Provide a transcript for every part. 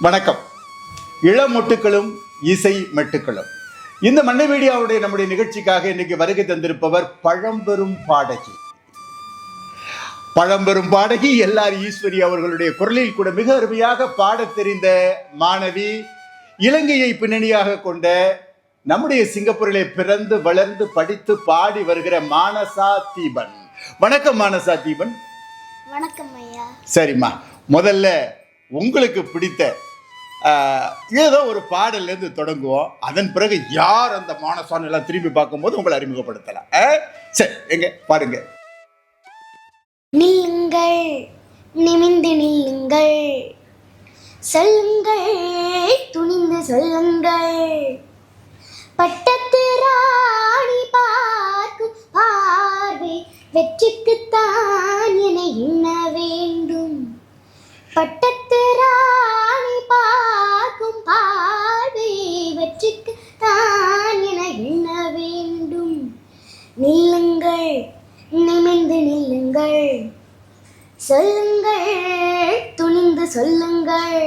வணக்கம். இளமொட்டுக்களும் இசை மெட்டுக்களும். இந்த மண்ணை மீடியாவுடைய நம்முடைய நிகழ்ச்சிக்காக இன்னைக்கு வருகை தந்திருப்பவர் பழம்பெரும் பாடகி. பழம்பெரும் பாடகி எல்ஆர் ஈஸ்வரி அவர்களுடைய குரலில் கூட மிக அருமையாக பாடத் தெரிந்த மாணவி, இலங்கையை பின்னணியாக கொண்ட நம்முடைய சிங்கப்பூரிலே பிறந்து வளர்ந்து படித்து பாடி வருகிற மானசா தீபன். வணக்கம் மானசா தீபன். வணக்கம் ஐயா. சரிம்மா, முதல்ல உங்களுக்கு பிடித்த ஏதோ ஒரு பாடல்ல இருந்து தொடங்குவோம். அதன் பிறகு யார் அந்த மானசான்னு எல்லாம் திரும்பி பார்க்கும்போது உங்களை அறிமுகப்படுத்தலாம். சரி, எங்க பாருங்க. நில்லுங்கள், நிமிந்து நில்லுங்கள், சொல்லுங்கள், துணிந்து சொல்லுங்கள், பட்டத்து ராணி பார்க்கும் பார்வை வெற்றிக்குத்தான் என எண்ண வேண்டும். பட்டத்து ராணி பார்க்கும் பார்வை வெற்றிக்குத்தான் என எண்ண வேண்டும். நில்லுங்கள், நிமிர்ந்து நில்லுங்கள், சொல்லுங்கள், துணிந்து சொல்லுங்கள்,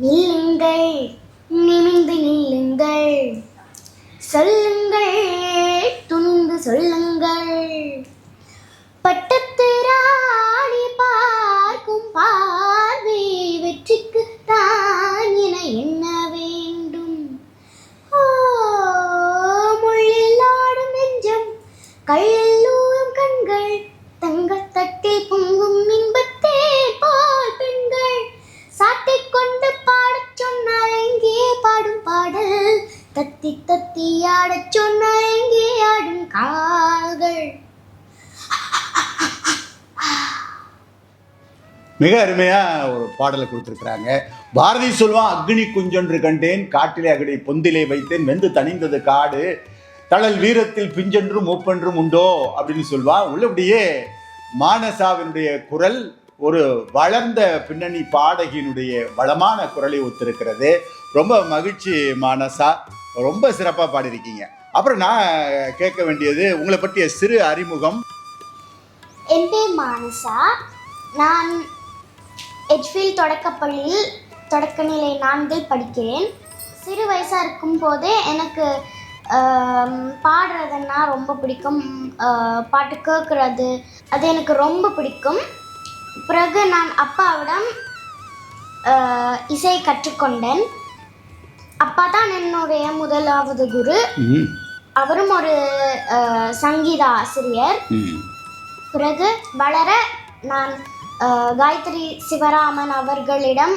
நில்லுங்கள், நிமிர்ந்து நில்லுங்கள், சொல்லுங்கள், துணிந்து சொல்லுங்கள், பட்டத்து ராணி பார்க்கும் பார்வை வெற்றிக்கு தான் என எண்ண வேண்டும். ஓ, முள்ளில் ஆடும் நெஞ்சம், கள்ளில் ஊறும் கண்கள், தங்கத்தட்டில் பொங்கும் இன்பத்தே போல் பெண்கள், சாட்டைக் கொண்டு பாடச் சொன்னால் எங்கே பாடும் பாடல், தத்தி தத்தி ஆடச் சொன்னால் எங்கே ஆடும் கால்கள். மிக அருமையா ஒரு பாடலை கொடுத்திருக்கிறாங்க. பாரதி சொல்வான், அக்னி குஞ்சொன்று கண்டேன், காட்டிலே அகடி பொந்திலே வைத்தேன், வெந்து தணிந்தது காடு, தழல் வீரத்தில் பிஞ்சென்றும் மூப்பென்றும் உண்டோ அப்படின்னு சொல்வான். உள்ளபடியே மானசாவினுடைய குரல் ஒரு வளர்ந்த பின்னணி பாடகியினுடைய வளமான குரலை ஒத்திருக்கிறது. ரொம்ப மகிழ்ச்சி மானசா, ரொம்ப சிறப்பாக பாடியிருக்கீங்க. அப்புறம் நான் கேட்க வேண்டியது உங்களை பற்றிய சிறு அறிமுகம். என் பேர் மானசா. நான் எட்ஃபீல்ட் தொடக்கப்பள்ளியில் தொடக்கநிலை 4 படிக்கிறேன். சிறு வயசாக இருக்கும் போதே எனக்கு பாடுறதுன்னா ரொம்ப பிடிக்கும். பாட்டு கேட்குறது அது எனக்கு ரொம்ப பிடிக்கும். பிறகு நான் அப்பாவிடம் இசை கற்றுக்கொண்டேன். அப்பா தான் என்னுடைய முதலாவது குரு. அவரும் ஒரு சங்கீத ஆசிரியர். பிறகு வளர நான் காயத்ரி சிவராமன் அவர்களிடம்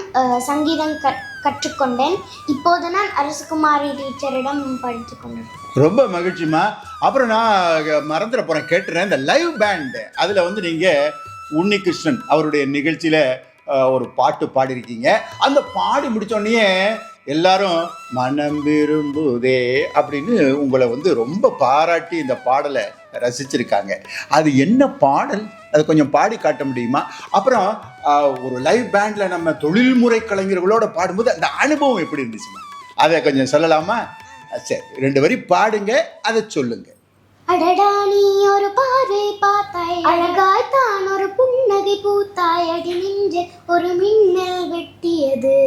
சங்கீதம் கற்றுக்கொண்டேன். இப்போது நான் அரசகுமாரி டீச்சரிடம் படித்து கொண்டேன். ரொம்ப மகிழ்ச்சிமா. அப்புறம் நான் மறந்துட போறேன், கேட்டுறேன். இந்த லைவ் பேண்ட் அதில் வந்து நீங்கள் உன்னிகிருஷ்ணன் அவருடைய நிகழ்ச்சியில் ஒரு பாட்டு பாடியிருக்கீங்க. அந்த பாடி முடித்தோடனே எல்லாரும் மனம் விரும்புதே அப்படின்னு உங்களை வந்து ரொம்ப பாராட்டி இந்த பாடலை ரசிச்சிருக்காங்க. அது என்ன பாடல், அது கொஞ்சம் பாடி காட்ட முடியுமா? அப்புறம் ஒரு லைவ் பேண்டில் நம்ம தொழில்முறை கலைஞர்களோட பாடும்போது அந்த அனுபவம் எப்படி இருந்துச்சுமா, அதை கொஞ்சம் சொல்லலாமா? சரி, 2 வரி பாடுங்க, அதை சொல்லுங்க. அடடா, நீ ஒரு பார்வை பார்த்தாய், அழகாய் தான் ஒரு புன்னகை பூத்தாய், அடி நின்று ஒரு மின்னல் வெட்டியது,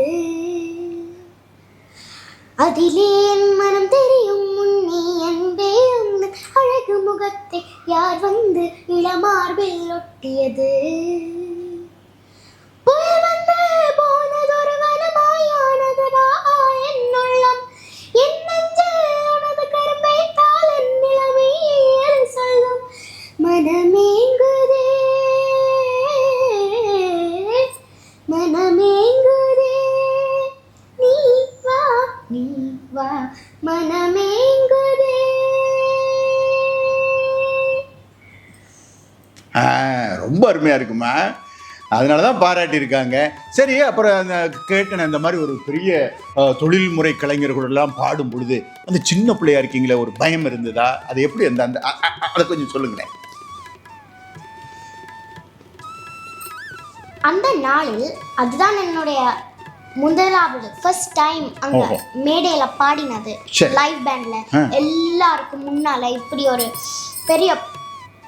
அதிலே என் மனம் தெரியும் முன்னே அன்பே, அந்த அழகு முகத்தை யார் வந்து இளமார்பில் ஒட்டியது, புயல் வந்து போனதொரு வனமாயானதா என் உள்ளம், என் நெஞ்சில் உனது கரும்பை தாள் என் நிலைமையில் சொல்லும் மனமேங்குதே, மனமேங்குதே, நீ வா, நீ வா, மனமேங்குதே. ரொம்ப அருமையாக இருக்குமா, அதனால தான் பாராட்டியிருக்காங்க. சரி, அப்புறம் அந்த கேட்டேன், இந்த மாதிரி ஒரு பெரிய தொழில்முறை கலைஞர்களெல்லாம் பாடும் பொழுது அந்த சின்ன பிள்ளையா இருக்கீங்களே, ஒரு பயம் இருந்ததா? அது எப்படி அந்த அந்த அதை கொஞ்சம் சொல்லுங்களேன். அந்த நாளில் அதுதான் என்னுடைய முதலாவது ஃபர்ஸ்ட் டைம் அங்க மேடையில பாடினது. லைவ் பேண்ட்ல எல்லாருக்கும் முன்னால இப்படி ஒரு பெரிய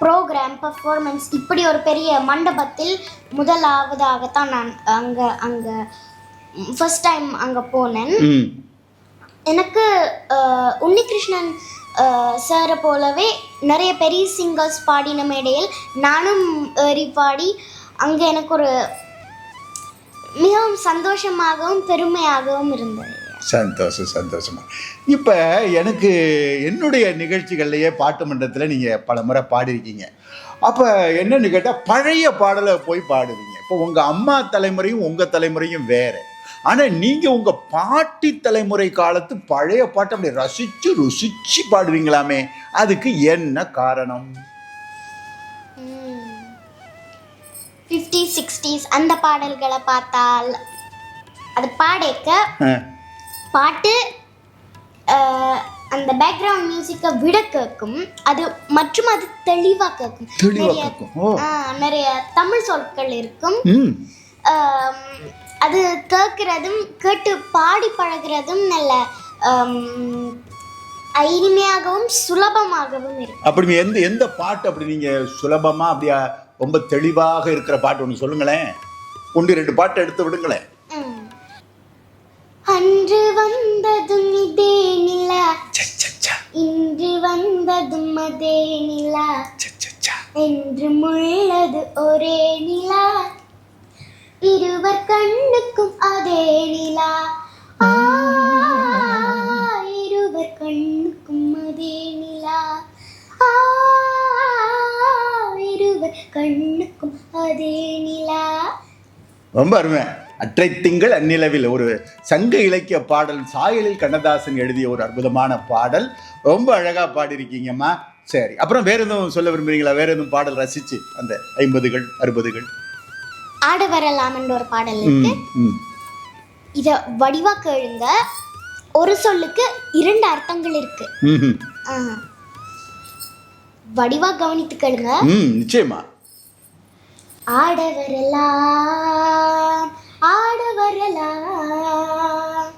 ப்ரோக்ராம் பர்ஃபார்மன்ஸ், இப்படி ஒரு பெரிய மண்டபத்தில் முதலாவதாகத்தான் நான் அங்கே ஃபர்ஸ்ட் டைம் அங்கே போனேன். எனக்கு உன்னிகிருஷ்ணன் சாரை போலவே நிறைய பெரிய சிங்கர்ஸ் பாடின மேடையில் நானும் ஏறி பாடி அங்கே எனக்கு ஒரு மிகவும் சந்தோஷமாகவும் பெருமையாகவும் இருந்தது. சந்தோஷமா. இப்போ எனக்கு என்னுடைய நிகழ்ச்சிகள்லையே பாட்டு மன்றத்தில் நீங்கள் பல முறை பாடிருக்கீங்க. அப்போ என்னன்னு கேட்டால் பழைய பாடலை போய் பாடுவீங்க. இப்போ உங்கள் அம்மா தலைமுறையும் உங்கள் தலைமுறையும் வேறு. ஆனால் நீங்கள் உங்கள் பாட்டி தலைமுறை காலத்து பழைய பாட்டை அப்படி ரசித்து ருசித்து பாடுவீங்களாமே, அதுக்கு என்ன காரணம்? 50s 60s அந்த பாடல்களை பார்த்தால் அது பாடேக்க பாட்டு அந்த பேக்ரவுண்ட் மியூசிக்கை விட கேட்கும். அது மற்றும் அது தெளிவாக கேட்கும். நிறைய தமிழ் சொற்கள் இருக்கும். அது கேட்குறதும் கேட்டு பாடி பழகிறதும் நல்ல இனிமையாகவும் சுலபமாகவும் இருக்கும். அப்படி எந்த பாட்டு அப்படி நீங்கள் சுலபமாக அப்படியா ரொம்ப தெளிவாக இருக்கிற பாட்டு ஒன்று சொல்லுங்களேன். 1-2 பாட்டு எடுத்து விடுங்களேன். அன்று வந்ததும் இதே நிலா, இன்று வந்ததும் அதே நிலா, என்று முள்ளது ஒரே நிலா, இருவர் கண்ணுக்கும் அதே நிலா, இருவர் கண்ணுக்கும் அதே நிலா, இருவர் கண்ணுக்கும் அதே நிலா. ரொம்ப அருமை. அற்றை திங்கள் அந்நிலவில் ஒரு சங்க இலக்கிய பாடல், சாயலில் கண்ணதாசன் எழுதிய ஒரு அற்புதமான பாடல். ரொம்ப அழகா பாடிருக்கீங்கம்மா. சரி, அப்புறம் வேற எதுவும் சொல்ல விரும்புறீங்களா? வேற எதுவும் பாடல் ரசிச்சு அந்த 50கள் 60கள்? ஆட வரலாம் என்ற ஒரு பாடல் இருக்கு. இத வடிவா கேளுங்க. ஒரு சொல்லுக்கு 2 அர்த்தங்கள் இருக்கு. வடிவா கவனித்து கேளுங்க. நிச்சயமா. ஆட வரலாம், ஆட வரலாம்,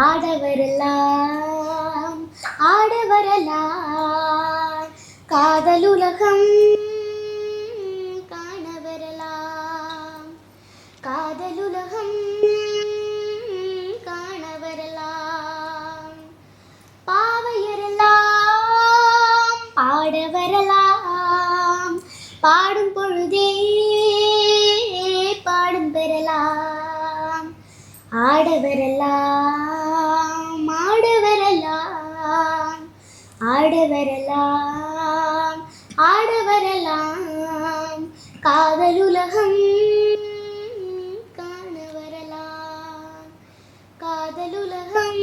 ஆட வரலாம், ஆட வரலாம், காதலுலகம் காண வரலாம், காதலுலகம் காண வரலாம், பாவையரலாம் பாட வரலாம், பாடும் பொழுதே பாடும் பெறலாம், ஆட வரலாம், ஆட வரலாம், ஆட வரலாம், ஆட வரலாம், காதலுலகம் காண வரலாம், காதலுலகம்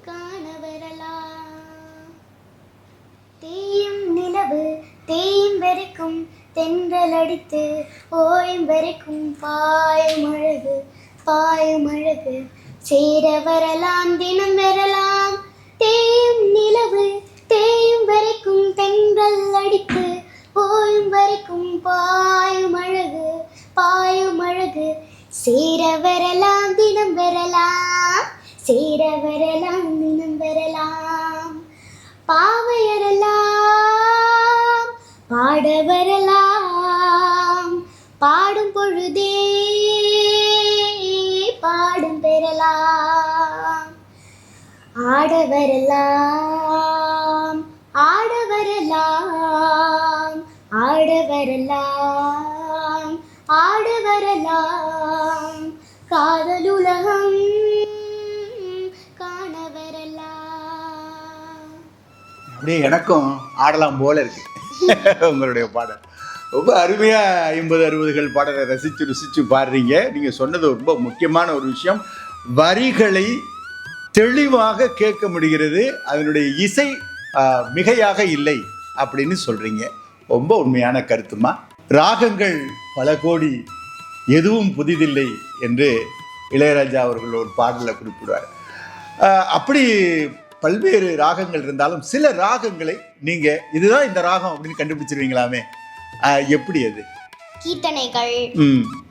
காண வரலாம். தேயும் நிலவு தேயும் வரைக்கும் தென்றல் அடித்து ஓயும் வரைக்கும் பாயும் அழகு பாயும் அழகு, சேர வரலாம் தினம் வரலாம். தேயும் நிலவு தேயும் வரைக்கும் தென்றல் அடித்து ஓயும் வரைக்கும் பாயும் அழகு பாயும் அழகு, சேர வரலாம் தினம் வரலாம், சேர வரலாம் தினம் வரலாம், பாவையரலாம் பாட வரலாம், பாடும் பொழுதே பாடும் பெறலாம், ஆட வரலாம், ஆட வரலாம், ஆட வரலாம், ஆட வரலாம், காதலுலகம் காண வரலாம். அப்படியே எனக்கும் ஆடலாம் போல இருக்கு உங்களுடைய பாடல். ரொம்ப அருமையாக 50-60கள் பாடலை ரசித்து ருசித்து பாடுறீங்க. நீங்கள் சொன்னது ரொம்ப முக்கியமான ஒரு விஷயம். வரிகளை தெளிவாக கேட்க முடிகிறது, அதனுடைய இசை மிகையாக இல்லை அப்படின்னு சொல்கிறீங்க. ரொம்ப உண்மையான கருத்துமா. ராகங்கள் பல கோடி, எதுவும் புதிதில்லை என்று இளையராஜா அவர்கள் ஒரு பாடலில் குறிப்பிடுவார். அப்படி பல்வேறு ராகங்கள் இருந்தாலும் சில ராகங்களை நீங்கள் இதுதான் இந்த ராகம் அப்படின்னு கண்டுபிடிச்சிருவீங்களாமே, எப்படி அது? கீர்த்தனைகள்,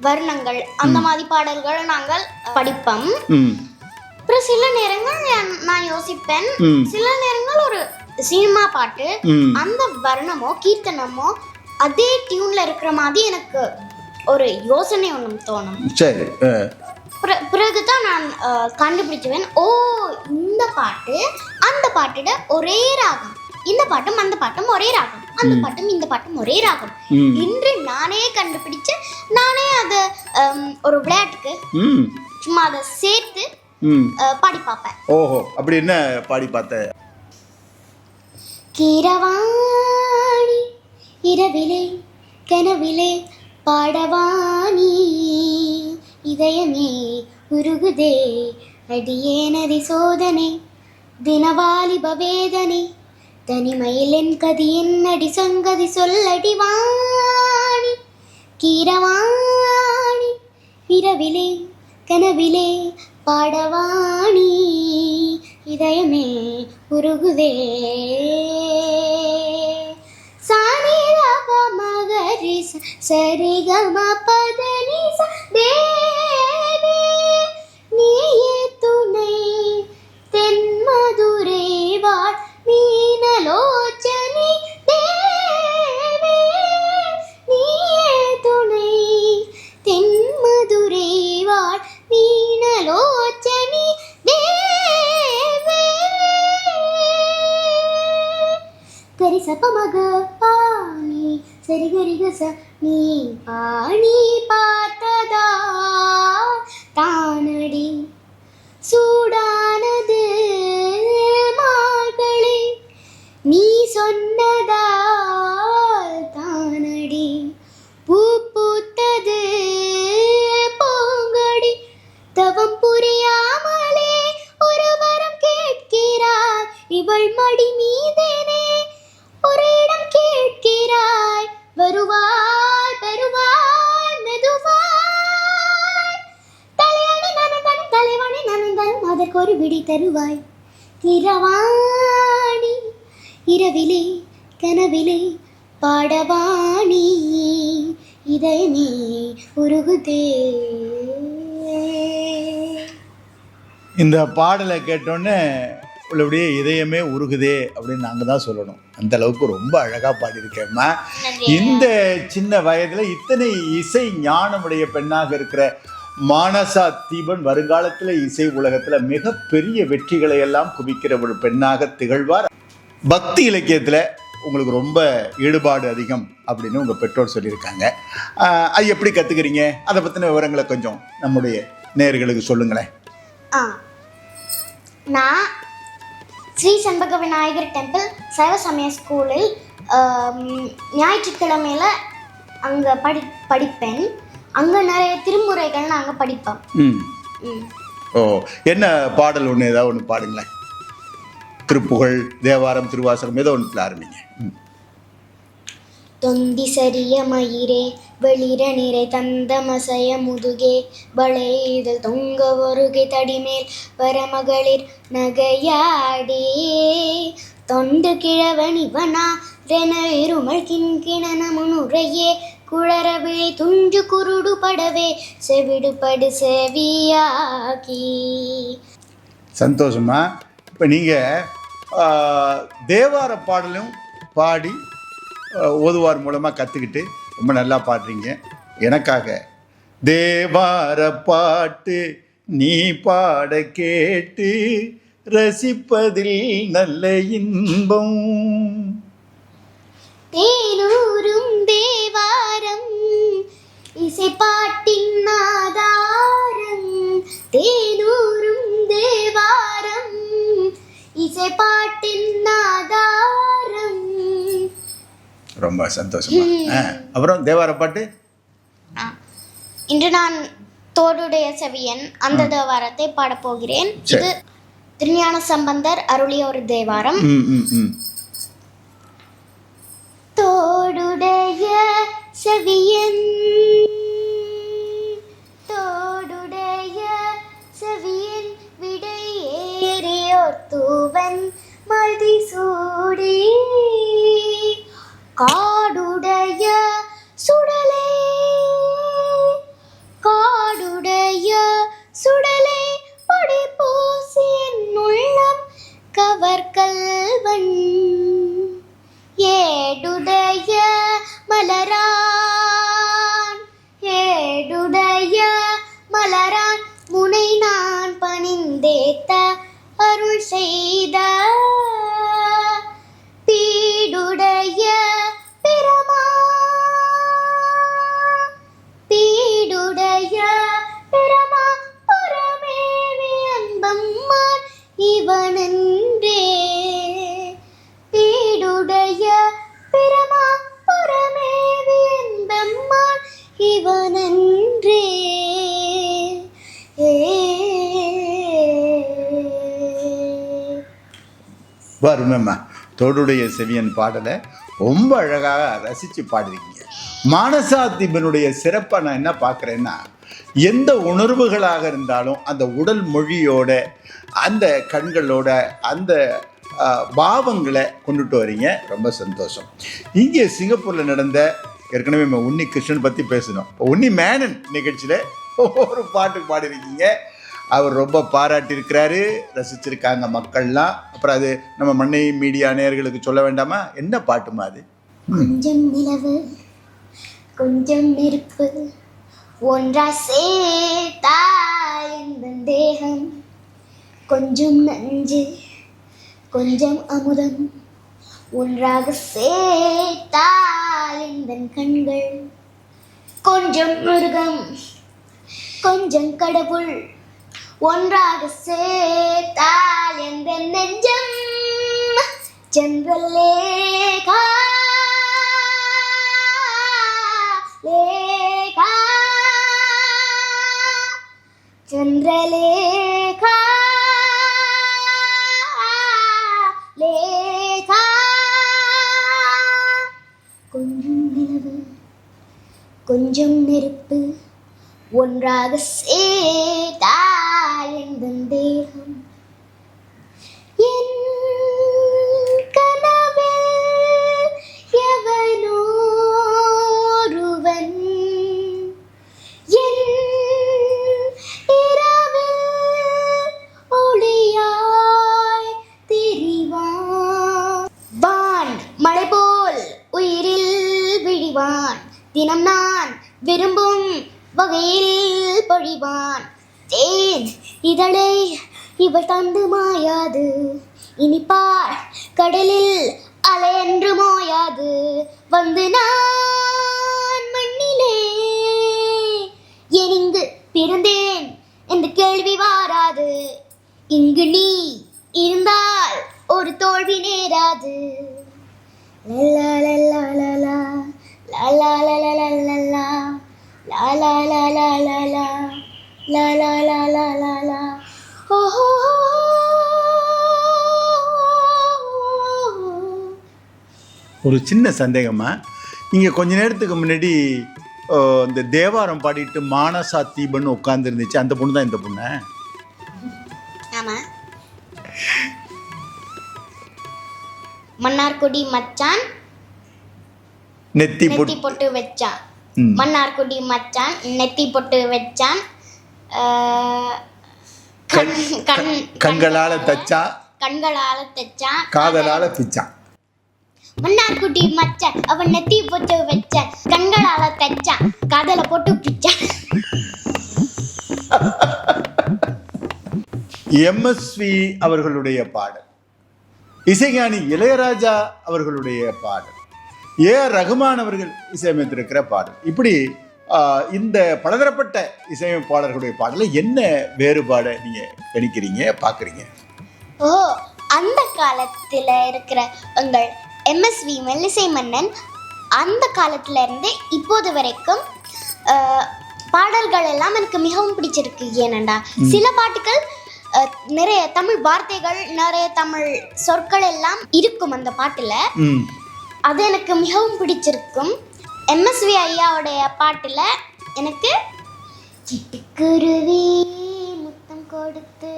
வர்ணங்கள், அந்த மாதிரி பாடல்கள் நாங்கள் படிப்போம். அப்புறம் சில நேரங்கள் நான் யோசிப்பேன், சில நேரங்கள் ஒரு சினிமா பாட்டு அந்த வர்ணமோ கீர்த்தனமோ அதே டியூன்ல இருக்கிற மாதிரி எனக்கு ஒரு யோசனை ஒன்று தோணும். சரி. ஒரு அப்பதான் நான் கண்டுபிடிச்சுவேன், ஓ இந்த பாட்டு அந்த பாட்டோட ஒரே ராகம், இந்த பாட்டும் அந்த பாட்டும் ஒரே ராகம், அந்த பாட்டும் இந்த பாட்டும் ஒரே ராகம் என்று நானே கண்டுபிடிச்சு நானே அதை ஒரு விளையாட்டுக்கு சும்மா அதை சேர்த்து பாடி பார்ப்பேன். ஓஹோ, அப்படி என்ன பாடி பார்த்த? கீரவாணி இரவிலே கனவிலே பாடவாணி இதயமே உருகுதே அடியேனதி சோதனை தினவாலிப வேதனை தனிமையில் என் கதி என்னடி சங்கதி சொல்லடி வாணி கீரவாணி இரவிலே கனவிலே பாடவாணி இதயமே உருகுதே சானிரக மகரிச சரிகம பதனிச தேவே நீயே துணை தென்மதுரை வாழ் மீனலோச்சனி தேவே நீயே துணை தென்மதுரை வாழ் மீனலோச்சனி தேவே கரிச பமக பாணி சரி கரிகச நீ பாணி பார்த்ததா தானடி சூடானது மார்கழி நீ சொன்னதால் தானடி பூ பூத்தது பூங்கொடி தவம் புரியாமலே ஒரு வரம் கேட்கிறார் இவள் மடி மீதேனே ஒரு இடம் கேட்கிறாய் வருவாய் வருவாய் மெதுவாய் தலையணி நனந்தன் தலைவணி நனந்தன் அதற்கு ஒரு விடி தருவாய் இரவாணி இரவிலே கனவிலே பாடவாணி இதயமே உருகுதே. இந்த பாடலை கேட்டோன்னே உள்ளபடியே இதயமே உருகுதே அப்படின்னு நாங்கள் தான் சொல்லணும். அந்த அளவுக்கு ரொம்ப அழகாக பாடியிருக்கேம்மா. இந்த சின்ன வயதில் இத்தனை இசை ஞானமுடைய பெண்ணாக இருக்கிற மானசா தீபன் வருங்காலத்தில் இசை உலகத்தில் மிகப்பெரிய வெற்றிகளை எல்லாம் குவிக்கிற ஒரு பெண்ணாக திகழ்வார். பக்தி இலக்கியத்தில் உங்களுக்கு ரொம்ப ஈடுபாடு அதிகம் அப்படின்னு உங்கள் பெற்றோர் சொல்லியிருக்காங்க. அது எப்படி கற்றுக்கிறீங்க? அதை பற்றின விவரங்களை கொஞ்சம் நம்முடைய நேயர்களுக்கு சொல்லுங்களேன். நான் ஸ்ரீ செண்பக விநாயகர் டெம்பிள் சைவ சமய ஸ்கூலில் ஞாயிற்றுக்கிழமையில் அங்கே படிப்பேன். அங்கே நிறைய திருமுறைகள் நான் அங்கே படிப்பேன். ஓ, என்ன பாடல் ஒன்று ஏதாவது ஒன்று பாடுங்களேன். திருப்புகழ், தேவாரம், திருவாசகம் ஏதோ ஒன்று ஆரம்பிங்க. தொந்தி சரிய மயிரே வெளிர நிறை தந்தமசய முதுகே வளைதல் தொங்க வருகை தடிமேல் வரமகளிர் நகையாடே தொண்டு கிழவனிவனா ரென இருமல் கிண்கிணன முனுரையே குளரவிழை துஞ்சு குருடு படவே செவிடுபடு செவியாக்கி. சந்தோஷமா. இப்போ நீங்கள் தேவார பாடலும் பாடி ஓதுவார் மூலமாக கற்றுக்கிட்டு ரொம்ப நல்லா பாடுறீங்க. எனக்காக தேவார பாட்டு நீ பாட கேட்டு ரசிப்பதில் நல்ல இன்பம். தேனூரும் தேவாரம் இசை பாட்டின் ஆதாரம். தேனூரும் தேவாரம் இசை பாட்டின் ஆதாரம். ரொம்ப சந்தோஷமா. அப்புறம் தேவார பாட்டு இன்று நான் தோடுடைய செவியன் அந்த தேவாரத்தை பாடப்போகிறேன். இது திருஞான சம்பந்தர் அருளிய ஒரு தேவாரம். தோடுடைய செவியன் தோடுடைய செவியன் விடையேறியோர் தூவன் மதிசூடி காடுடைய சுடலே காடுடைய சுடலே படி பூசின் உள்ளம் கவர்கல்வன் ஏடுடைய மலரான் ஏடுடைய மலரான் முனை நான் வந்தேத்த அருள் செய்த பீடுடைய பிரமா பீடுடைய பிரமா புறமேவி அன்பம்மான் இவனன்றே பீடுடைய பிரமா புறமேவி அன்பம்மான் இவனன்றே வருமம்மா தோடுடைய செவியன் பாடலை ரொம்ப அழகாக ரசித்து பாடிருக்கீங்க. மானசாதீபனுடைய சிறப்பை நான் என்ன பார்க்குறேன்னா, எந்த உணர்வுகளாக இருந்தாலும் அந்த உடல் மொழியோட அந்த கண்களோட அந்த பாவங்களை கொண்டுட்டு வரீங்க. ரொம்ப சந்தோஷம். இங்கே சிங்கப்பூரில் நடந்த ஏற்கனவே நம்ம உன்னி கிருஷ்ணன் பற்றி பேசணும். உன்னி மேனன் நிகழ்ச்சியில் ஒரு பாட்டு பாடிருக்கீங்க. அவர் ரொம்ப பாராட்டியிருக்கிறாரு, ரசிச்சிருக்காங்க மக்கள்லாம். அப்புறம் அது நம்ம மண்ணை மீடியா நேயர்களுக்கு சொல்ல வேண்டாமா? என்ன பாட்டுமா அது? கொஞ்சம் நிலவு கொஞ்சம் நெருப்பு ஒன்றாய் சேர்த்தாய் எந்தன் தேகம், கொஞ்சம் நஞ்சு கொஞ்சம் அமுதம் ஒன்றாக சேர்த்தாய் எந்தன் கண்கள், கொஞ்சம் மிருகம் கொஞ்சம் கடவுள் ஒன்றாக சேர்த்தால் எந்த நெஞ்சம், சந்திரலேகா லேகா சந்திரலேகா லேகா, கொஞ்சம் நிலவு கொஞ்சம் நெருப்பு ஒன்றாக சேர்த்தால் எந்தன் தேகம், என் கனவில் எவனோருவன் என் இரவில் ஒளியாய் திரிவான், வான் மழை போல் உயிரில் விழிவான், தினம் நான் விரும்பும் வகையில் பொழிவான், தேன் இதழை இவள் தந்து மாயாது, இனிப்பார் கடலில் அலையன்று மோயாது, வந்து நான் மண்ணிலே எனிங்கு பிறந்தேன் என்று கேள்வி வாராது, இங்கு நீ இருந்தால் ஒரு தோல்வி நேராது, லலா லலா லலா லலா லலா லலா la la la la la la la la la la la la oh ஒரு சின்ன சந்தேகமா, இங்கே கொஞ்ச நேரத்துக்கு முன்னாடி இந்த தேவாரம் பாடிட்டு மானசா தீபன் உட்கார்ந்து இருந்துச்சு, அந்த பொண்ணு தான் இந்த பொண்ணு? ஆமா, மன்னார்குடி மச்சான் நெத்தி பொட்டு வச்சான், மன்னார்குடி மச்சான் நெத்தி பொட்டு வச்சான், கண்களால தச்சா காதலால பிச்சான், மன்னார்குடி மச்சான் அவன் நெத்தி பொட்டு வச்சான், கண்களால தச்சான் காதல போட்டு பிச்சான். எம்எஸ்வி அவர்களுடைய பாடல், இசைஞானி இளையராஜா அவர்களுடைய பாடல், ஏஆர் ரகுமான் அவர்கள் இசையமைத்திருக்கிற பாடல், இப்படி இந்த பலதரப்பட்ட இசையமைப்பாளர்களுடைய பாடலை என்ன வேறுபாடை நீங்க கணிக்கிறீங்க, பார்க்குறீங்க? ஓ, அந்த காலத்தில் இருக்கிற உங்கள் எம்எஸ்வி மெல்லிசை மன்னன் அந்த காலத்துல இருந்து இப்போது வரைக்கும் பாடல்கள் எல்லாம் எனக்கு மிகவும் பிடிச்சிருக்கு. ஏனண்டா சில பாட்டுகள் நிறைய தமிழ் வார்த்தைகள், நிறைய தமிழ் சொற்கள் எல்லாம் இருக்கும் அந்த பாட்டுல, அது எனக்கு மிகவும் பிடிச்சிருக்கும். எம்எஸ்வி ஐயாவுடைய பாட்டுல எனக்கு சிட்டுக்குருவி முத்தம் கொடுத்து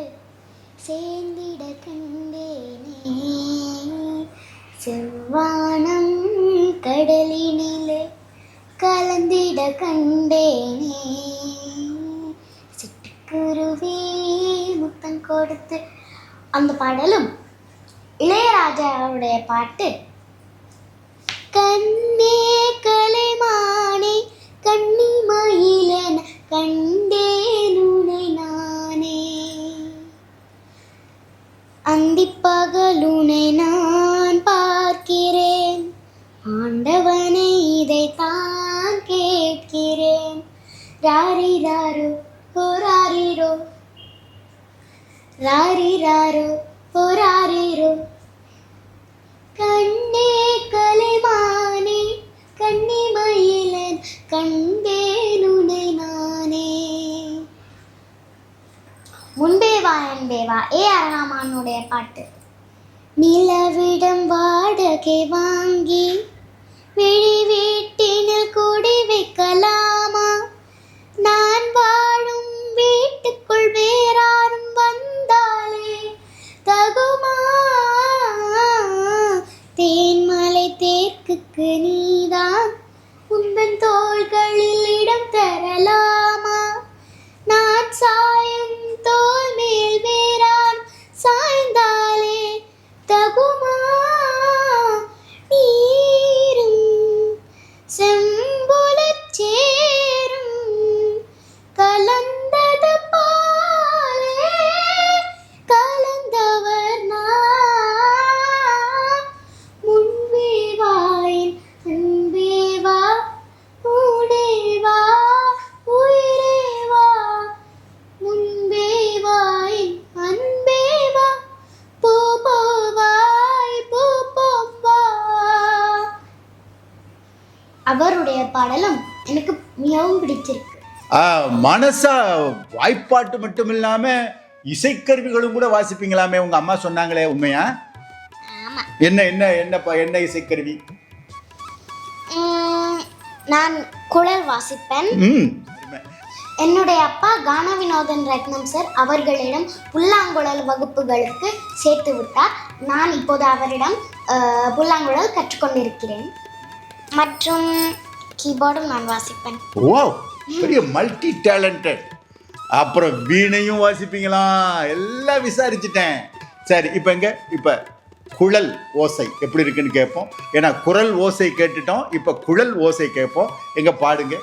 சேர்ந்திட கண்டேனே, செவ்வானம் கடலினிலே கலந்திட கண்டேனே, சிட்டுக்குருவி முத்தம் கொடுத்து, அந்த பாடலும். இளையராஜாவுடைய பாட்டு கண்ணே கலைமானே கன்னிமயிலென கண்டேன் உனை நானே, அந்திப்பகலுனை நான் பார்க்கிறேன், ஆண்டவனை இதைத்தான் கேட்கிறேன். ராரிராரோ ராரிரோ, ராரிராரோ ராரிரோ. கண்ணே கலைமானே கன்னிமயிலன் கண்டேன் உன்னை நானே. முன்பே வா என்பே வா, A.R. ரஹ்மானுடைய பாட்டு. நிலவிடம் வாடகை வாங்கி விழி வீட்டினில் கூடி வைக்கலாமா? நான் வாழும் வீட்டுக்குள் வேறாரும் வந்தாலே தகுமா? தேன்மலை தேர்க்குக்கு நீதான் உந்தன் தோள்களில் இடம் தரலாமா? நான் சாயும் தோல் மேல் வேறான் சாய்ந்தாலே தகுமா? நீரும் செம்புலச் சேரும் கலந்தது போலே கலந்தவர் நான். முன்பே வாயின் அன்பே வா, ஊடே வா, உயிரே வா. முன்பே வாயின் அன்பே வா, பூ பூவாய் பூ பூவா. அவருடைய பாடலும் எனக்கு மிகவும் பிடிச்சிருக்கு. மனசா வாய்ப்பாட்டு மட்டும் இல்லாம இசைக்கருவிகளும் கூட வாசிப்பீங்களாமே, உங்க அம்மா சொன்னாங்களே, உண்மையா? ஆமா. என்ன என்ன என்ன இசைக்கருவி? நான் குழல் வாசிப்பேன். என்னுடைய அப்பா கான வினோதன் ரத்னம் சார் அவர்களிடம் புல்லாங்குழல் வகுப்புகளுக்கு சேர்த்து விட்டார். நான் இப்போது அவரிடம் புல்லாங்குழல் கற்றுக்கொண்டிருக்கிறேன். மற்றும் கீபோர்டும் நான் வாசிப்பேன். ஓ, பெரிய மல்டி டேலண்டட். அப்புறம் வீணையும் வாசிப்பீங்களா? எல்லாம் விசாரிச்சுட்டேன். சரி, இப்போ குழல் ஓசை எப்படி இருக்குன்னு கேட்போம். ஏன்னா குரல் ஓசை கேட்டுட்டோம், இப்போ குழல் ஓசை கேட்போம். எங்க பாடுங்க.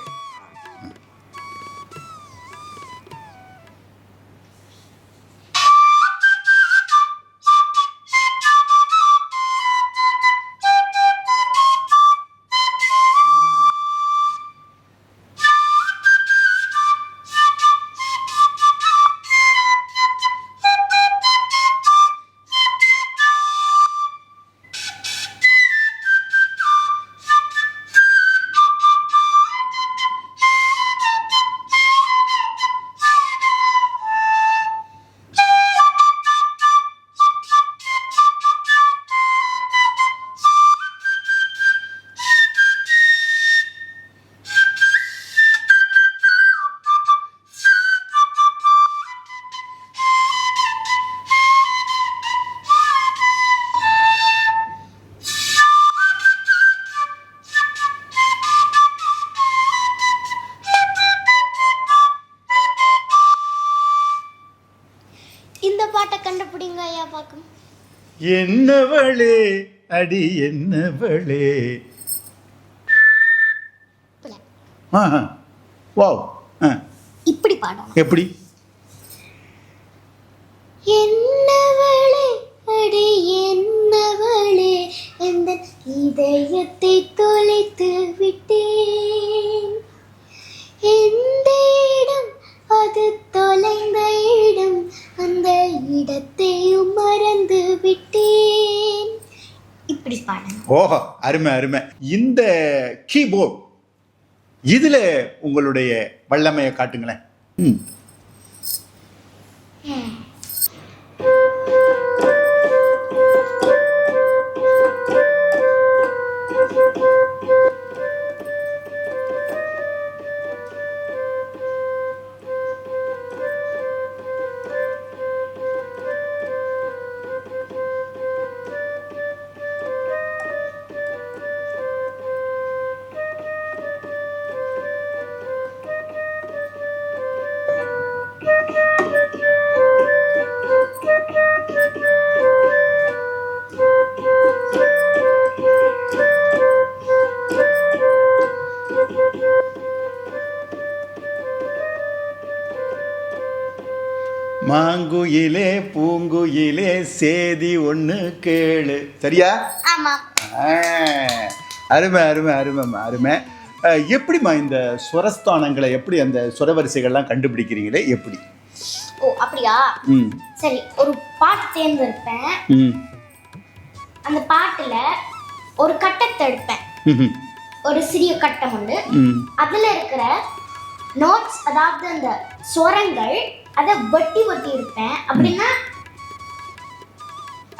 பாட்டை கண்டுபிடிங்க ஐயா பாக்கும். என்னவளே அடி என்னவளே. வாவ். இப்படி பாடணும். எப்படி? என்னவளே அடி என்னவளே இந்த இதயத்தை தொலைத்து விட்டேன். எந்த இடம் அது தொலைந்த இடம், அந்த இடத்தையும் மறந்து விட்டேன். இப்படி பாடணும். ஓஹோ, அருமை அருமை. இந்த கீபோர்ட் இதுல உங்களுடைய வல்லமையை காட்டுங்களேன். மாங்குயிலே பூங்குயிலே சேதி ஒன்று கேளு. சரியா? ஆமா. அருமை அருமை அருமைம்மா, அருமை. எப்படிம்மா இந்த ஸ்வரஸ்தானங்களை எப்படி அந்த சுரவரிசைகள்லாம் கண்டுபிடிக்கிறீங்களே எப்படி? ஓ அப்படியா? சரி, ஒரு பாட்டு தேர்ந்தெடுப்பேன். அந்த பாட்டுல ஒரு கட்டத்தை எடுப்பேன், ஒரு சிறிய கட்டம் உண்டு. அதுல இருக்கிற நோட்ஸ், அதாவது அந்த ஸ்வரங்கள், அதை வட்டி வட்டி எடுப்பேன். அப்படின்னா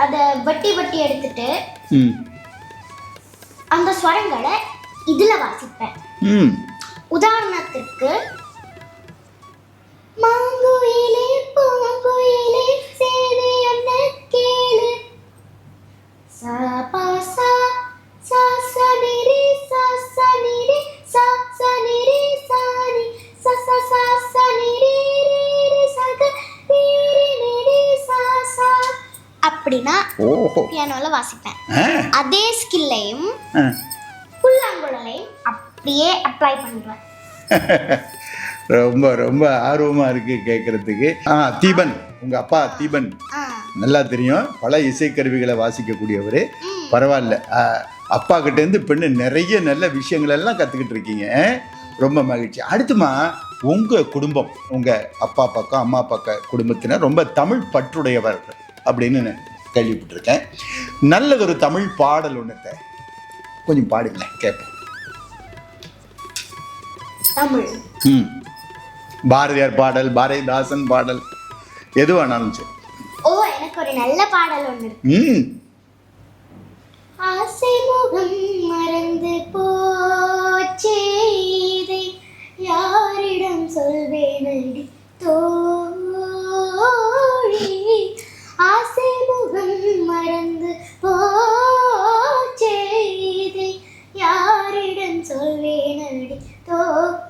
அதை வட்டி வட்டி எடுத்துட்டு அந்த ஸ்வரங்களை இதுல வாசிப்பேன். உதாரணத்துக்கு மாங்குயிலே பூங்குயிலே சேதி ஒன்று கேளு, சா பா சா சா சா நி ரி சா சா நி ரி சா சா நி ரி சா நி சா சா சா சா நி ரி ரி ரி சா க ரி ரி நி ரி சா சா. அப்படின்னா பியானோல வாசிப்பேன். அதே ஸ்கில்லையும் புல்லாங்குழலையும் அப்படியே அப்ளை பண்றேன். ரொம்ப ரொம்ப ஆர்வமா இருக்கு கேட்கறதுக்கு. தீபன், உங்க அப்பா தீபன் நல்லா தெரியும், பல இசைக்கருவிகளை வாசிக்கக்கூடியவர். பரவாயில்ல, அப்பா கிட்ட இருந்து பெண்ணு நிறைய நல்ல விஷயங்கள் எல்லாம் கத்துக்கிட்டு இருக்கீங்க. ரொம்ப மகிழ்ச்சி. அடுத்துமா, உங்க குடும்பம், உங்க அப்பா பக்கம் அம்மா பக்கம் குடும்பத்தினர் ரொம்ப தமிழ் பற்றுடையவர் அப்படின்னு நான் கேள்விப்பட்டிருக்கேன். நல்லதொரு தமிழ் பாடல் ஒன்றுத்த கொஞ்சம் பாடுங்களேன், கேட்போம். தமிழ் பாரதியார் பாடல், பாரதிதாசன் பாடல், எதுவானாலும் சரி. ஓ, எனக்கு ஒரு நல்ல பாடல் ஒன்று இருக்கு. ஆசை முகம் மறந்து போச்சே, இதை யாரிடம் சொல்வேனடி தோழி. ஆசை முகம் மறந்து போச்சே, இதை யாரிடம் சொல்வேனடி தோழி.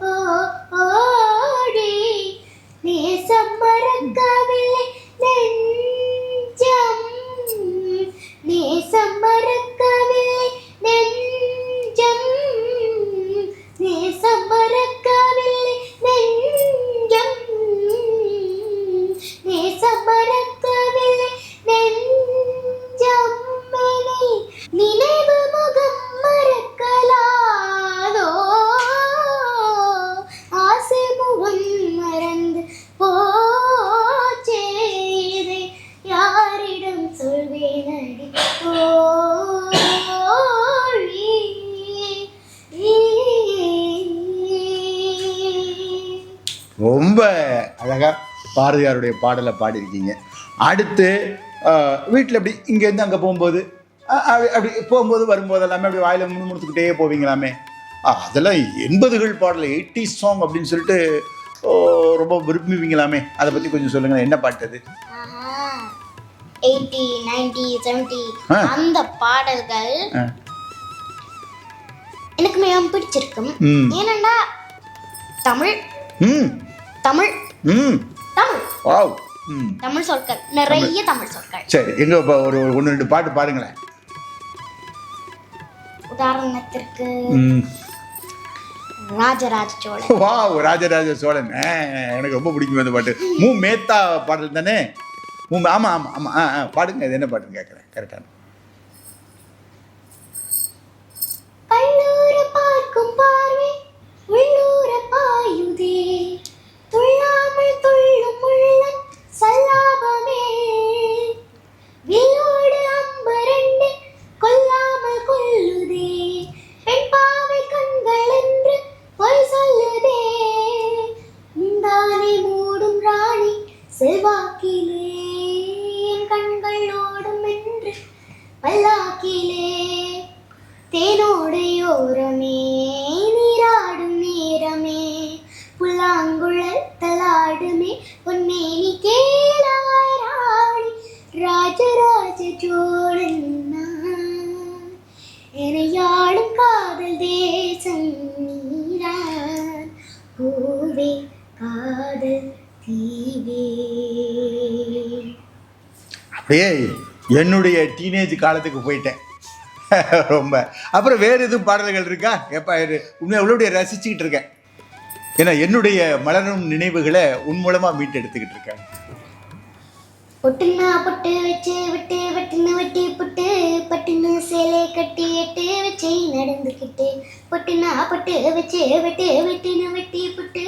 நேசம் மறக்கவில்லை நெஞ்சம், நேசம் மறக்கவில்லை நெஞ்சம், நேசம் மறக்கவில்லை நெஞ்சம், நேசம் மறக்கவில்லை நெஞ்சம். நினைவு முகம் மறக்கலாதோ, ஆசை முகம் மறந்து போச்சே, இதை யாரிடம் சொல்வேனடி தோழி. ரொம்ப அழகா பாரதியாருடைய பாடலை பாடியிருக்கீங்க. அடுத்து வீட்டில் எப்படி இங்கேருந்து அங்கே போகும்போது அப்படி போகும்போது வரும்போது எல்லாமே அப்படி வாயில் முணுமுணுத்துக்கிட்டே போவீங்களாமே? அதெல்லாம் 80கள் பாடல், 80s சாங் அப்படின்னு சொல்லிட்டு ரொம்ப விரும்புவீங்களாமே, அதை பற்றி கொஞ்சம் சொல்லுங்கள். என்ன பாட்டு அது? 80, 90, 70 அந்த பாடல்கள் எனக்கு மிகவும் பிடிச்சிருக்கும். ஏனென்றா தமிழ் தமிழ் தமிழ் வாவ், தமிழ் சொற்கள், நிறைய தமிழ் சொற்கள். சரி, எங்க ஒரு 1-2 பாட்டு பாடுங்களேன். உதாரணத்திற்கு ராஜராஜ சோழன். வாவ், ராஜராஜ சோழன் எனக்கு ரொம்ப பிடிக்கும் அந்த பாட்டு. மேத்தா பாடல் தானே? ஆமா ஆமா ஆமா, பாடுங்க. இது என்ன பாட்டுன்னு கேட்குறேன். கரெக்டான பல்லூர பார்க்கும் பார்வை உள்ளூர பாயுதே, துள்ளாமல் துள்ளும் உள்ளம் சல்லாபமே, வில்லோடு அம்பரண்டு கொல்லாமல் கொல்லுதே, பெண் பாவை கண்கள் என்று பொய் சொல்லுதே, முந்தானை மூடும் ராணி செல்வாக்கிலே, என் கண்கள் ஓடும் என்று பல்லாக்கிலே, தேனோடையோரமே நீராடும் நேரமே, புல்லாங்குழத்தலாடுமே பொன்னேனி கேளாய் ராணி, ராஜராஜ சோழன் நான், எனையாடும் காதல் தேசம் நீரான், பூவே காதல் தீவே. அப்படியே என்னுடைய டீனேஜ் காலத்துக்கு போயிட்டேன். ரொம்ப. அப்புறம் வேறு எதுவும் பாடல்கள் இருக்கா? எப்போ உண்மையை எவ்வளோடைய ரசிச்சுக்கிட்டு இருக்கேன். ஏன்னா என்னுடைய மலரும் நினைவுகளை உன் மூலமா மீட்டு எடுத்துக்கிட்டு இருக்கேன். பொட்டுன்னா பொட்டு வச்சு விட்டு வெட்டுன்னு வெட்டி புட்டு பட்டுன்னு சேலை கட்டி எட்டு வச்சு நடந்துக்கிட்டு பொட்டுன்னா பொட்டு வச்சு விட்டு வெட்டுன்னு வெட்டி புட்டு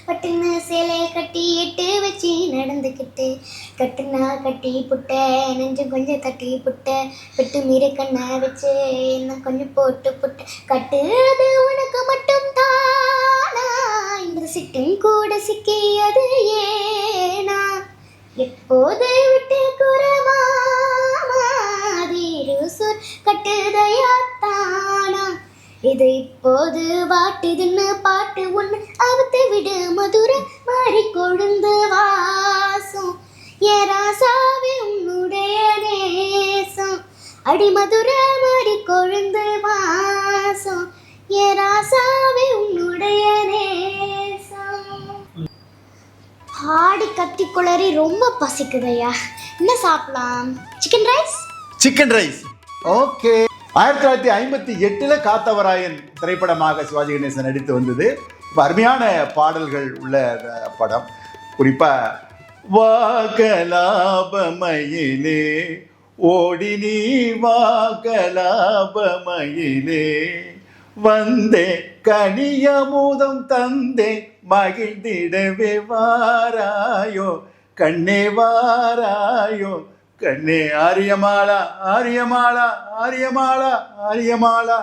பட்டுன்னு சேலை கட்டி எட்டு வச்சு நடந்துக்கிட்டு கட்டுனா கட்டி புட்ட நெஞ்சம் கொஞ்சம் தட்டி புட்ட விட்டு மீறி கண்ணை வச்சு என்ன கொஞ்சம் போட்டு புட்ட கட்டுறது உனக்கு மட்டும் தானா இந்த சிட்டும் கூட சிக்கியது ஏனா எப்போது விட்டு குறமாதீருசுர் கட்டுதையாத்தானா இது இப்போது வாட்டுதுன்னு பாட்டு ஒன்று அவுத்து விடு மதுர மாறி கொழுந்து வாசம் ஏராசாவே உன்னுடைய நேசம் அடி மதுர மாறி கொழுந்து வாசம் ஏராசாவே உன்னுடைய நேசம். ஆடி கத்தி குளறி ரொம்ப பசிக்குதையா, என்ன சாப்பிடலாம்? Chicken rice. Chicken rice okay. 1958 Kathavarayan திரைப்படமாக சிவாஜி கணேசன் நடித்து வந்தது. இப்போ அருமையான பாடல்கள் உள்ள படம். குறிப்பாக வாகலாபமயிலே ஓடி நீ வாகலாபமயிலே வந்தே கனியமுதம் தந்தே மகிழ்ந்திடவே வாராயோ கண்ணே வாராயோ கண்ணே ஆரியமாலா ஆரியமாலா ஆரியமாலா ஆரியமாலா.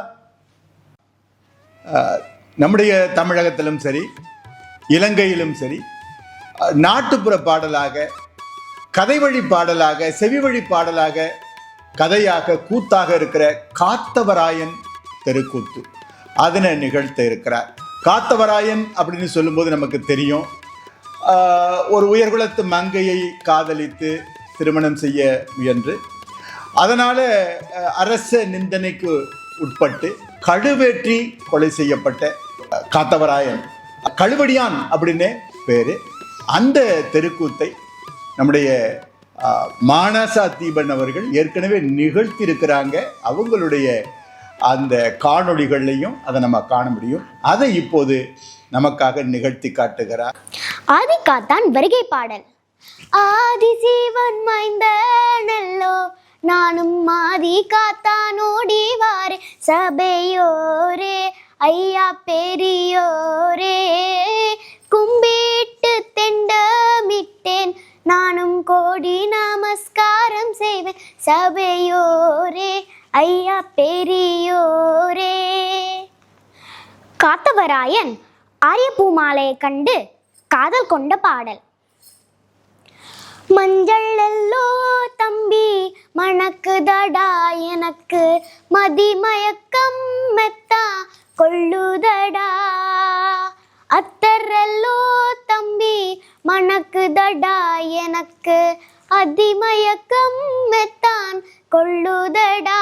நம்முடைய தமிழகத்திலும் சரி இலங்கையிலும் சரி நாட்டுப்புற பாடலாக கதை வழி பாடலாக செவி வழி பாடலாக கதையாக கூத்தாக இருக்கிற காத்தவராயன் தெருக்கூத்து அதனை நிகழ்த்த இருக்கிறார். காத்தவராயன் அப்படின்னு சொல்லும்போது நமக்கு தெரியும், ஒரு உயர்குலத்து மங்கையை காதலித்து திருமணம் செய்ய முயன்று அதனால் அரச நிந்தனைக்கு உட்பட்டு கழுவேற்றி கொலை செய்யப்பட்ட காத்தவராயன், கழுவடியான் அப்படின்னு பேர். அந்த தெருக்கூத்தை நம்முடைய மானசா தீபன் அவர்கள் ஏற்கனவே நிகழ்த்தியிருக்கிறாங்க. அவங்களுடைய அந்த காணொளிகள்லையும் அதை நம்ம காண முடியும். அதை இப்போது நமக்காக நிகழ்த்தி காட்டுகிறார். ஆதிகாத்தான் வருகை பாடல். ஆதி சீவன் மைந்த நல்லோ நானும் ஆதி காத்தான் ஓடி வாரே சபையோரே ஐயா பெரியோரே கும்பிட்டு தெண்டமிட்டேன் நானும் கோடி நமஸ்காரம் செய்வேன் சபையோரே ஐயா பெரியோரே. காத்தவராயன் ஆரியப்பூமாலையை கண்டு காதல் கொண்ட பாடல். மஞ்சள் எல்லோ தம்பி மணக்குதடா எனக்கு மதிமயக்கம் மெத்தா கொள்ளுதடா அத்தரெல்லோ தம்பி மணக்குதடா எனக்கு அதிமயக்கம் மெத்தான் கொள்ளுதடா.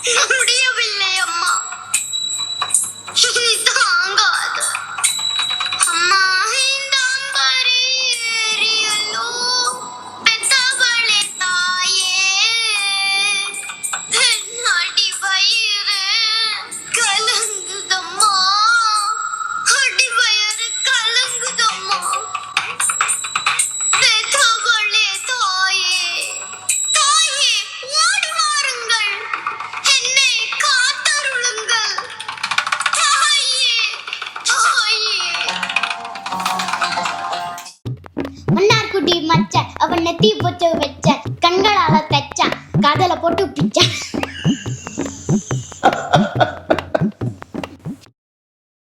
முடியவில்லை அம்மா, தாங்காது அம்மா. இந்த அம்பரி ஏறியல்லோ பெத்தவளே தாயே, என் அடி வயிறு கலங்குதம்மா, அடி வயிறு கலங்குதம்மா. பெத்தவளே தாயே, தாயே ஓடி வாருங்கள், என்னை காத்தருளுங்கள். தாயே, தாயே. மன்னார்குடி மச்சான் அவன் நெத்தி போட்டு வச்சான், கண்களால தச்சான், காதல போட்டு பிச்சான்.